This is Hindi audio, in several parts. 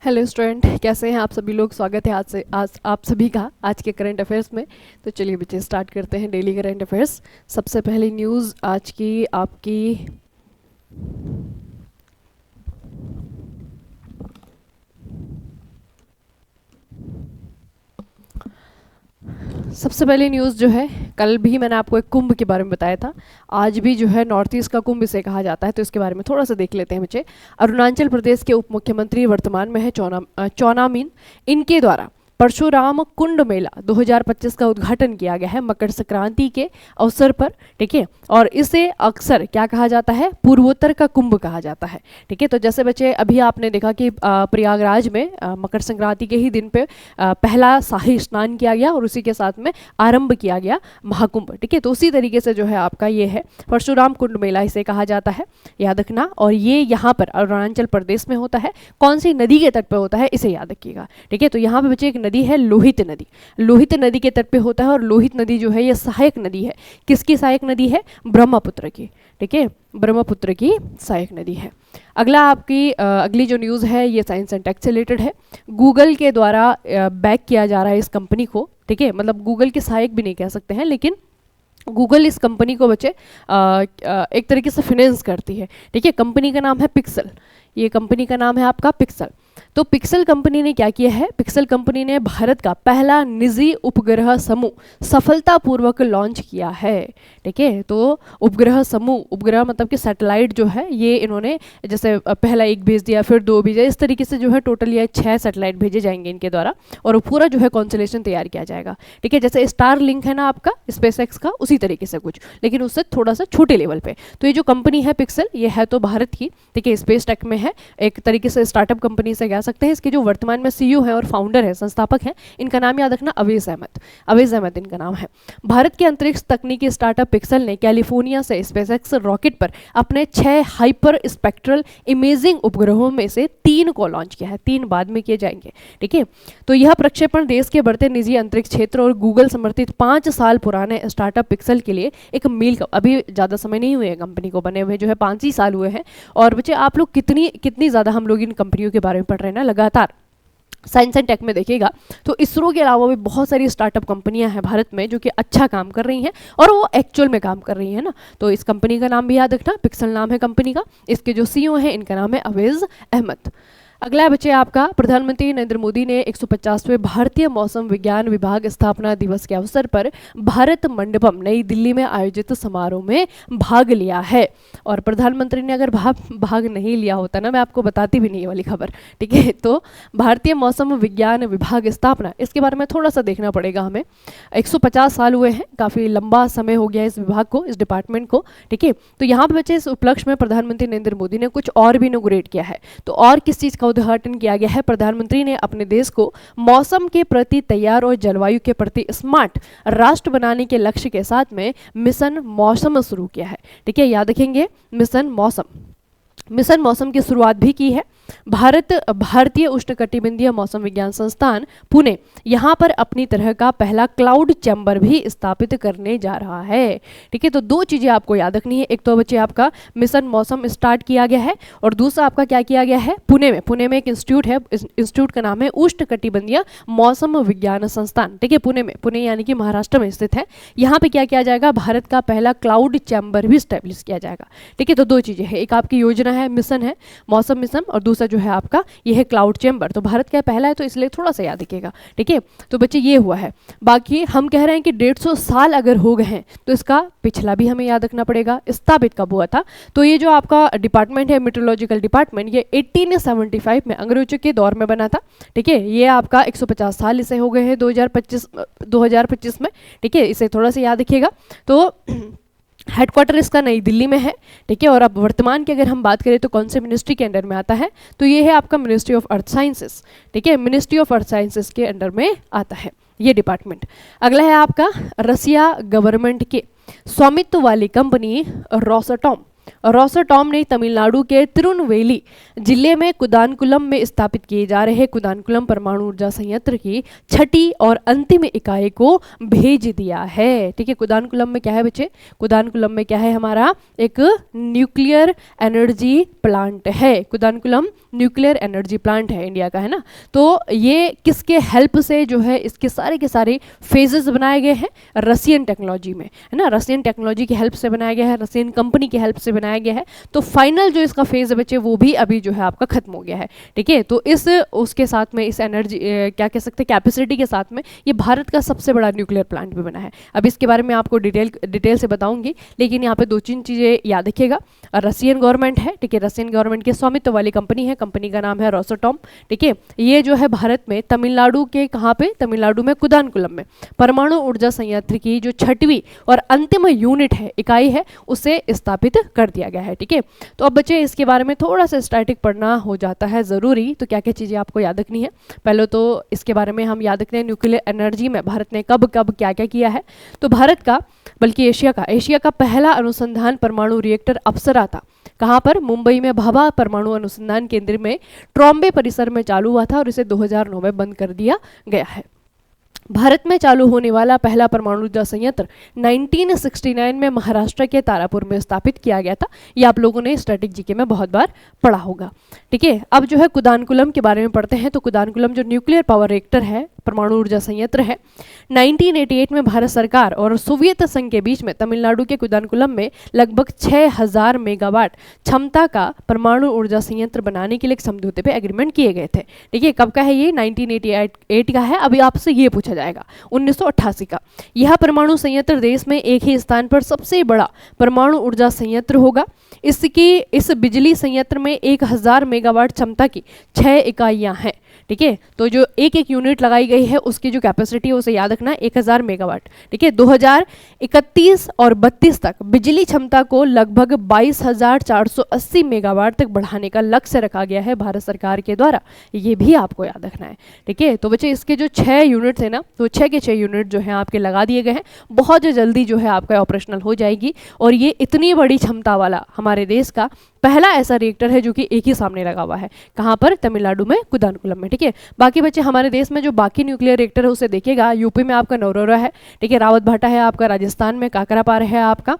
हेलो स्टूडेंट, कैसे हैं आप सभी लोग। स्वागत है आज आप सभी का आज के करंट अफेयर्स में। तो चलिए बच्चे स्टार्ट करते हैं डेली करंट अफेयर्स। सबसे पहली न्यूज़ आज की आपकी सबसे पहली न्यूज़ जो है, कल भी मैंने आपको एक कुंभ के बारे में बताया था। आज भी जो है नॉर्थ ईस्ट का कुंभ इसे कहा जाता है, तो इसके बारे में थोड़ा सा देख लेते हैं बच्चे। अरुणाचल प्रदेश के उप मुख्यमंत्री वर्तमान में है चौना मीन। इनके द्वारा परशुराम कुंड मेला 2025 का उद्घाटन किया गया है मकर संक्रांति के अवसर पर। ठीक है, और इसे अक्सर क्या कहा जाता है, पूर्वोत्तर का कुंभ कहा जाता है। ठीक है, तो जैसे बच्चे अभी आपने देखा कि प्रयागराज में मकर संक्रांति के ही दिन पे पहला शाही स्नान किया गया और उसी के साथ में आरंभ किया गया महाकुंभ। ठीक है, तो उसी तरीके से जो है आपका ये है परशुराम कुंड मेला इसे कहा जाता है, याद रखना। और ये यहाँ पर अरुणाचल प्रदेश में होता है। कौन सी नदी के तट पर होता है इसे याद रखिएगा। ठीक है, तो यहाँ पे बच्चे एक नदी है लोहित नदी। लोहित नदी के तट पे होता है और लोहित नदी जो है ये सहायक नदी है। किसकी सहायक नदी है? ब्रह्मपुत्र की। ठीक है, ब्रह्मपुत्र की सहायक नदी है। अगला आपकी अगली जो न्यूज़ है ये साइंस एंड टेक से रिलेटेड है। गूगल के द्वारा बैक किया जा रहा है इस कंपनी को। ठीक है, मतलब गूगल के सहायक भी नहीं कह सकते हैं, लेकिन गूगल इस कंपनी को बच्चे एक तरीके से फिनेंस करती है। ठीक है, कंपनी का नाम है पिक्सल। ये कंपनी का नाम है आपका पिक्सल। तो पिक्सल कंपनी ने क्या किया है? पिक्सल कंपनी ने भारत का पहला निजी उपग्रह समूह सफलतापूर्वक लॉन्च किया है। ठीक है, तो उपग्रह समूह, उपग्रह मतलब कि सैटेलाइट जो है ये इन्होंने जैसे पहला एक भेज दिया, फिर दो भेजा, इस तरीके से जो है टोटल ये 6 सैटेलाइट भेजे जाएंगे इनके द्वारा और पूरा जो है कॉन्स्टलेशन तैयार किया जाएगा। ठीक है, जैसे स्टार लिंक है ना आपका स्पेस एक्स का, उसी तरीके से कुछ, लेकिन उससे थोड़ा सा छोटे लेवल पे। तो ये जो कंपनी है पिक्सल, ये है तो भारत की। ठीक है, स्पेस टेक में है, एक तरीके से स्टार्टअप कंपनी से कह सकते हैं। इसके जो वर्तमान में सीईओ हैं और फाउंडर हैं, संस्थापक हैं, इनका नाम याद रखना अवेज अहमद। अवेज अहमद इनका नाम है। भारत के अंतरिक्ष तकनीकी स्टार्टअप पिक्सल ने कैलिफोर्निया से स्पेसएक्स रॉकेट पर अपने 6 हाइपर स्पेक्ट्रल इमेजिंग उपग्रहों में से 3 को लॉन्च किया है। 3 बाद में किए जाएंगे। ठीक है, तो यह प्रक्षेपण देश के बढ़ते निजी अंतरिक्ष क्षेत्र और गूगल समर्थित 5 साल पुराने स्टार्टअप पिक्सल के लिए एक मील का, अभी ज़्यादा समय नहीं हुए कंपनी को बने हुए, जो है 5 ही साल हुए हैं। और बच्चे आप लोग कितनी ज़्यादा हम लोग इन कंपनियों के बारे में पढ़ रहे हैं ना लगातार। साइंस एंड टेक में देखिएगा तो इसरो के अलावा भी बहुत सारी स्टार्टअप कंपनियां हैं भारत में जो कि अच्छा काम कर रही हैं और वो एक्चुअल में काम कर रही हैं ना। तो इस कंपनी का नाम भी याद रखना, पिक्सल नाम है कंपनी का। इसके जो सीईओ हैं इनका नाम है अवेज अहमद। अगला है बच्चे आपका, प्रधानमंत्री नरेंद्र मोदी ने 150वें भारतीय मौसम विज्ञान विभाग स्थापना दिवस के अवसर पर भारत मंडपम नई दिल्ली में आयोजित समारोह में भाग लिया है। और प्रधानमंत्री ने अगर भाग नहीं लिया होता ना, मैं आपको बताती भी नहीं ये वाली खबर। ठीक है, तो भारतीय मौसम विज्ञान विभाग स्थापना, इसके बारे में थोड़ा सा देखना पड़ेगा हमें। 150 साल हुए हैं, काफ़ी लंबा समय हो गया इस विभाग को, इस डिपार्टमेंट को। ठीक है, तो यहाँ पर बच्चे इस उपलक्ष्य में प्रधानमंत्री नरेंद्र मोदी ने कुछ और भी इनोग्रेट किया है। तो और किस चीज़ का उद्घाटन किया गया है? प्रधानमंत्री ने अपने देश को मौसम के प्रति तैयार और जलवायु के प्रति स्मार्ट राष्ट्र बनाने के लक्ष्य के साथ में मिशन मौसम शुरू किया है। ठीक है, याद रखेंगे मिशन मौसम की शुरुआत भी की है। भारतीय उष्णकटिबंधीय मौसम विज्ञान संस्थान पुणे यहाँ पर अपनी तरह का पहला क्लाउड चैम्बर भी स्थापित करने जा रहा है। ठीक है, तो 2 चीज़ें आपको याद रखनी है। एक तो बच्चे आपका मिशन मौसम स्टार्ट किया गया है और दूसरा आपका क्या किया गया है, पुणे में एक इंस्टीट्यूट है, इस इंस्टीट्यूट का नाम है उष्णकटिबंधीय मौसम विज्ञान संस्थान। ठीक है, पुणे यानी कि महाराष्ट्र में स्थित है। यहाँ पे क्या किया जाएगा, भारत का पहला क्लाउड चैम्बर भी स्टैब्लिश किया जाएगा। ठीक है, तो 2 चीज़ें हैं, एक आपकी योजना है, मिशन है मौसम मिशन, और दूसरा जो है आपका ये है क्लाउड चैम्बर। तो भारत का पहला है तो इसलिए थोड़ा सा याद रखिएगा। ठीक है, तो बच्चे ये हुआ है। बाकी हम कह रहे हैं कि 150 साल अगर हो गए हैं तो इसका पिछला भी हमें याद रखना पड़ेगा, स्थापित कब हुआ था। तो ये जो आपका डिपार्टमेंट है मेट्रोलॉजिकल डिपार्टमेंट, ये 1875 में अंग्रेजों के दौर में बना था। ठीक है, ये आपका 150 साल इसे हो गए हैं 2025 में। ठीक है, इसे थोड़ा सा याद रखिएगा। तो हेडक्वार्टर इसका नई दिल्ली में है। ठीक है, और अब वर्तमान की अगर हम बात करें तो कौन से मिनिस्ट्री के अंडर में आता है, तो ये है आपका मिनिस्ट्री ऑफ अर्थ साइंसेस। ठीक है, मिनिस्ट्री ऑफ अर्थ साइंसेस के अंडर में आता है ये डिपार्टमेंट। अगला है आपका रसिया गवर्नमेंट के स्वामित्व वाली कंपनी रोसाटॉम। रोसाटॉम ने तमिलनाडु के तिरुनेलवेली जिले में कुदानकुलम में स्थापित किए जा रहे कुदानकुलम परमाणु ऊर्जा संयंत्र की छठी और अंतिम इकाई को भेज दिया है। ठीक है, कुदानकुलम में क्या है बच्चे, कुदानकुलम में क्या है हमारा एक न्यूक्लियर एनर्जी प्लांट है। कुदानकुलम न्यूक्लियर एनर्जी प्लांट है इंडिया का, है ना। तो ये किसके हेल्प से जो है इसके सारे के सारे फेजेस बनाए गए हैं, रसियन टेक्नोलॉजी में, है ना, रसियन टेक्नोलॉजी की हेल्प से बनाया गया है, रसियन कंपनी की हेल्प से बनाया गया है। तो फाइनल जो इसका फेज है बच्चे वो भी अभी जो है आपका खत्म हो गया है। ठीक है, तो इस उसके साथ में इस एनर्जी क्या कह सकते हैं कैपेसिटी के साथ में ये भारत का सबसे बड़ा न्यूक्लियर प्लांट भी बना है। अब इसके बारे में आपको डिटेल से बताऊंगी, लेकिन यहाँ पे 2-3 चीज़ें याद रखिएगा। रसियन गवर्नमेंट है, ठीक है, रसियन गवर्नमेंट के स्वामित्व वाली कंपनी है, कंपनी का नाम है रोसाटॉम। ठीक है, ये जो है भारत में तमिलनाडु के कहाँ पे, तमिलनाडु में कुदानकुलम में परमाणु ऊर्जा संयंत्र की जो छठवीं और अंतिम यूनिट है, इकाई है, उसे स्थापित कर दिया गया है। ठीक है, तो अब बच्चे इसके बारे में थोड़ा सा स्टैटिक पढ़ना हो जाता है ज़रूरी। तो क्या क्या चीज़ें आपको याद रखनी है, पहले तो इसके बारे में हम याद रखते हैं न्यूक्लियर एनर्जी में भारत ने कब कब क्या क्या किया है। तो भारत का बल्कि एशिया का पहला अनुसंधान परमाणु रिएक्टर अप्सरा था। कहाँ पर, मुंबई में भाभा परमाणु अनुसंधान केंद्र में ट्रॉम्बे परिसर में चालू हुआ था और इसे 2009 में बंद कर दिया गया है। भारत में चालू होने वाला पहला परमाणु ऊर्जा संयंत्र 1969 में महाराष्ट्र के तारापुर में स्थापित किया गया था। ये आप लोगों ने स्टैटिक जीके में बहुत बार पढ़ा होगा। ठीक है, अब जो है कुदानकुलम के बारे में पढ़ते हैं। तो कुदानकुलम जो न्यूक्लियर पावर रिएक्टर है, परमाणु ऊर्जा संयंत्र है, 1988 में भारत सरकार और सोवियत संघ के बीच में तमिलनाडु के कुदानकुलम में लगभग 6000 मेगावाट क्षमता का परमाणु ऊर्जा संयंत्र बनाने के लिए एक समझौते पे एग्रीमेंट किए गए थे। ठीक है, कब का है ये, 1988 का है। अभी आपसे ये पूछा जाएगा 1988 का। यह परमाणु संयंत्र देश में एक ही स्थान पर सबसे बड़ा परमाणु ऊर्जा संयंत्र होगा। इस बिजली संयंत्र में 1000 मेगावाट क्षमता की 6 इकाइयां हैं। ठीक है, तो जो एक एक यूनिट लगाई गई है उसकी जो कैपेसिटी है उसे याद रखना, 1000 मेगावाट। ठीक है, 2031 और 32 तक बिजली क्षमता को लगभग 22,480 मेगावाट तक बढ़ाने का लक्ष्य रखा गया है भारत सरकार के द्वारा। ये भी आपको याद रखना है। ठीक है, तो बच्चे इसके जो 6 यूनिट्स है ना, तो 6 के 6 यूनिट जो है आपके लगा दिए गए हैं। बहुत जल्दी जो है आपका ऑपरेशनल हो जाएगी और ये इतनी बड़ी क्षमता वाला हमारे देश का पहला ऐसा रिएक्टर है जो कि एक ही सामने लगा हुआ है। कहाँ पर, तमिलनाडु में कुदानकुलम में। ठीक है, बाकी बच्चे हमारे देश में जो बाकी न्यूक्लियर रिएक्टर है उसे देखिएगा। यूपी में आपका नौरोरा है, ठीक है, रावत भाटा है आपका, राजस्थान में काकरापार है आपका,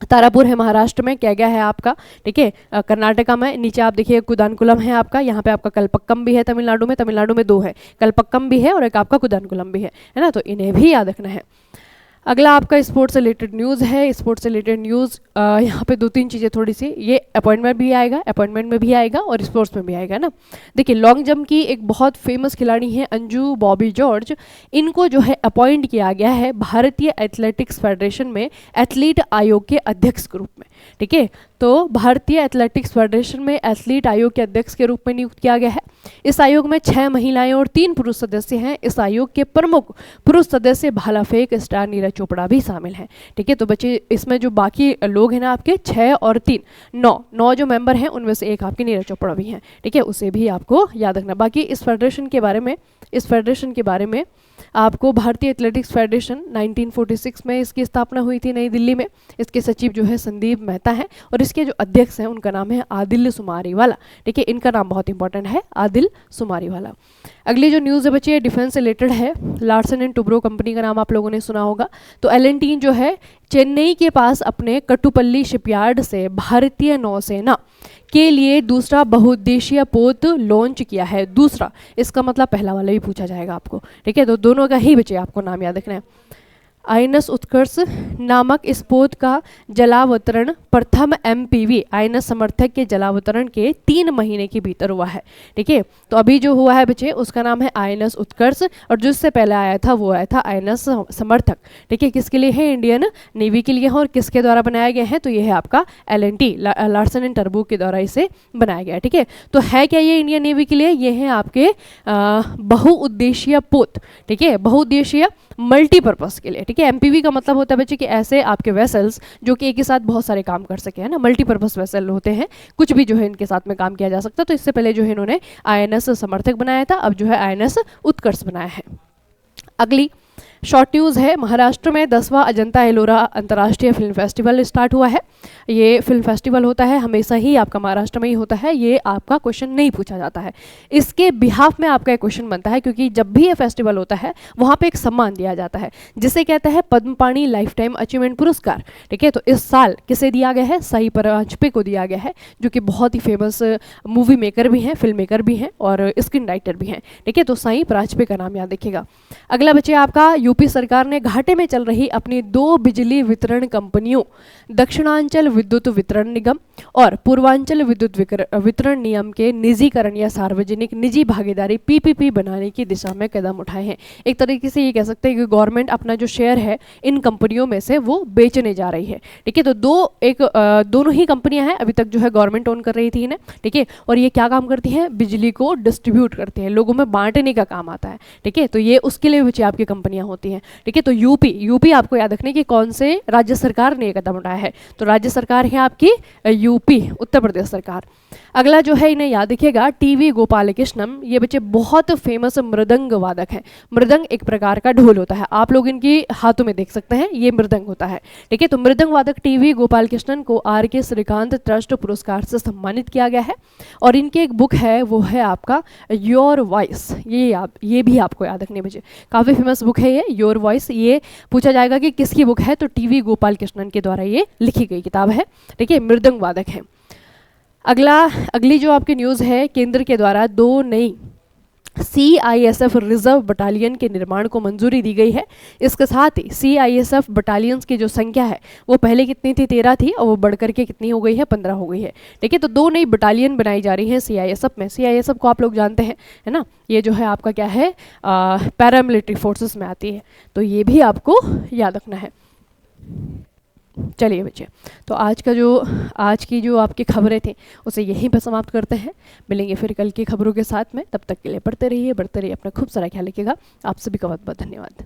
तारापुर है महाराष्ट्र में, क्या गया है आपका, ठीक है, कर्नाटका में नीचे आप देखिए कुदानकुलम है आपका, यहाँ पे आपका कलपक्कम भी है तमिलनाडु में 2 है, कलपक्कम भी है और एक आपका कुदानकुलम भी है ना। तो इन्हें भी याद रखना है। अगला आपका स्पोर्ट्स से रिलेटेड न्यूज़ है। स्पोर्ट्स से रिलेटेड न्यूज़ यहाँ पे 2-3 चीज़ें थोड़ी सी, ये अपॉइंटमेंट में भी आएगा और स्पोर्ट्स में भी आएगा ना। देखिए, लॉन्ग जंप की एक बहुत फेमस खिलाड़ी हैं अंजू बॉबी जॉर्ज, इनको जो है अपॉइंट किया गया है भारतीय एथलेटिक्स फेडरेशन में एथलीट आयोग के अध्यक्ष के रूप में। ठीक है, तो भारतीय एथलेटिक्स फेडरेशन में एथलीट आयोग के अध्यक्ष के रूप में नियुक्त किया गया है। इस आयोग में 6 महिलाएं और 3 पुरुष सदस्य हैं। इस आयोग के प्रमुख पुरुष सदस्य भाला फेंक स्टार नीरज चोपड़ा भी शामिल हैं। ठीक है, तो बच्चे इसमें जो बाकी लोग हैं ना आपके 6 और 3 9 जो मेंबर हैं उनमें से एक आपके नीरज चोपड़ा भी हैं। ठीक है, उसे भी आपको याद रखना। बाकी इस फेडरेशन के बारे में आपको भारतीय एथलेटिक्स फेडरेशन 1946 में इसकी स्थापना हुई थी नई दिल्ली में। इसके सचिव जो है संदीप मेहता हैं और इसके जो अध्यक्ष हैं उनका नाम है आदिल सुमारीवाला। ठीक है, इनका नाम बहुत इंपॉर्टेंट है, आदिल सुमारीवाला। अगली जो न्यूज़ है बच्चे डिफेंस से रिलेटेड है। लार्सन एंड टुब्रो कंपनी का नाम आप लोगों ने सुना होगा। तो एल&टी जो है चेन्नई के पास अपने कट्टुपल्ली शिपयार्ड से भारतीय नौसेना के लिए दूसरा बहुउद्देशीय पोत लॉन्च किया है। दूसरा, इसका मतलब पहला वाला भी पूछा जाएगा आपको। ठीक है, तो दोनों का ही बच्चे आपको नाम याद रखना है। आईएनएस उत्कर्ष नामक इस पोत का जलावतरण प्रथम एमपीवी आईएनएस समर्थक के जलावतरण के 3 महीने के भीतर हुआ है। ठीक है, तो अभी जो हुआ है बच्चे उसका नाम है आईएनएस उत्कर्ष और जिससे पहले आया था वो आया था आईएनएस समर्थक। ठीक है, किसके लिए है, इंडियन नेवी के लिए है और किसके द्वारा बनाया गया है, तो ये है आपका एल&टी लार्सन एंड टुब्रो के द्वारा इसे बनाया गया है। ठीक है, तो है क्या ये इंडियन नेवी के लिए, ये है आपके बहुउद्देशीय पोत। ठीक है, बहुउद्देशीय मल्टीपर्पज के लिए। ठीक है, एमपीवी का मतलब होता है बच्चे कि ऐसे आपके वेसल्स जो कि एक ही साथ बहुत सारे काम कर सके, है ना, मल्टीपर्पज वेसल होते हैं, कुछ भी जो है इनके साथ में काम किया जा सकता है। तो इससे पहले जो है इन्होंने आईएनएस समर्थक बनाया था, अब जो है आईएनएस उत्कर्ष बनाया है। अगली शॉर्ट न्यूज़ है, महाराष्ट्र में 10वां अजंता एलोरा अंतर्राष्ट्रीय फिल्म फेस्टिवल स्टार्ट हुआ है। ये फिल्म फेस्टिवल होता है, हमेशा ही आपका महाराष्ट्र में ही होता है, ये आपका क्वेश्चन नहीं पूछा जाता है। इसके बिहाफ में आपका एक क्वेश्चन बनता है, क्योंकि जब भी ये फेस्टिवल होता है वहाँ पे एक सम्मान दिया जाता है जिसे कहते हैं पद्मपाणि लाइफ टाइम अचीवमेंट पुरस्कार। ठीक है, तो इस साल किसे दिया गया है? साई परांजपे को दिया गया है, जो कि बहुत ही फेमस मूवी मेकर भी हैं, फिल्म मेकर भी हैं और स्क्रीन राइटर भी हैं। ठीक है, तो साई परांजपे का नाम याद रखिएगा। अगला बच्चे आपका, यूपी सरकार ने घाटे में चल रही अपनी 2 बिजली वितरण कंपनियों दक्षिणांचल विद्युत वितरण निगम और पूर्वांचल विद्युत वितरण निगम के निजीकरण या सार्वजनिक निजी भागीदारी पीपीपी बनाने की दिशा में कदम उठाए हैं। एक तरीके से ये कह सकते हैं कि गवर्नमेंट अपना जो शेयर है इन कंपनियों में से वो बेचने जा रही है। ठीक है, तो दोनों ही कंपनियां हैं, अभी तक जो है गवर्नमेंट ओन कर रही थी इन्हें। ठीक है, और ये क्या काम करती हैं? बिजली को डिस्ट्रीब्यूट करती हैं, लोगों में बांटने का काम आता है। ठीक है, तो ये उसके लिए बच्चे आपकी कंपनियां होती हैं। ठीक है, तो यूपी आपको याद रखने की कौन से राज्य सरकार ने ये कदम उठाया है? तो राज्य सरकार है आपकी यूपी, उत्तर प्रदेश सरकार। अगला जो है इन्हें याद रखिएगा, टीवी गोपालकृष्णम, ये बच्चे बहुत फेमस मृदंग वादक हैं। मृदंग एक प्रकार का ढोल होता है, आप लोग इनकी हाथों में देख सकते हैं, ये मृदंग होता है। ठीक है, तो मृदंग वादक टीवी गोपालकृष्णन को आर.के. श्रीकांत ट्रस्ट पुरस्कार से सम्मानित किया गया है। और इनकी एक बुक है, वो है आपका योर वॉइस, ये भी आपको याद रखने बच्चे, काफ़ी फेमस बुक है ये योर वॉइस। ये पूछा जाएगा कि किसकी बुक है, तो टीवी गोपालकृष्णन के द्वारा ये लिखी गई किताब है। ठीक है, मृदंग वादक है। अगली जो आपकी न्यूज़ है, केंद्र के द्वारा 2 नई CISF रिजर्व बटालियन के निर्माण को मंजूरी दी गई है। इसके साथ ही CISF बटालियंस की जो संख्या है वो पहले कितनी थी? 13 थी, और वो बढ़कर के कितनी हो गई है? 15 हो गई है। ठीक है, तो 2 नई बटालियन बनाई जा रही हैं CISF में। CISF को आप लोग जानते हैं, है ना, ये जो है आपका क्या है, पैरामिलिट्री फोर्सेस में आती है, तो ये भी आपको याद रखना है। चलिए बच्चे, तो आज की जो आपकी खबरें थी उसे यहीं पर समाप्त करते हैं। मिलेंगे फिर कल की खबरों के साथ में, तब तक के लिए पढ़ते रहिए, अपना खूब सारा ख्याल रखिएगा। आप सभी का बहुत बहुत धन्यवाद।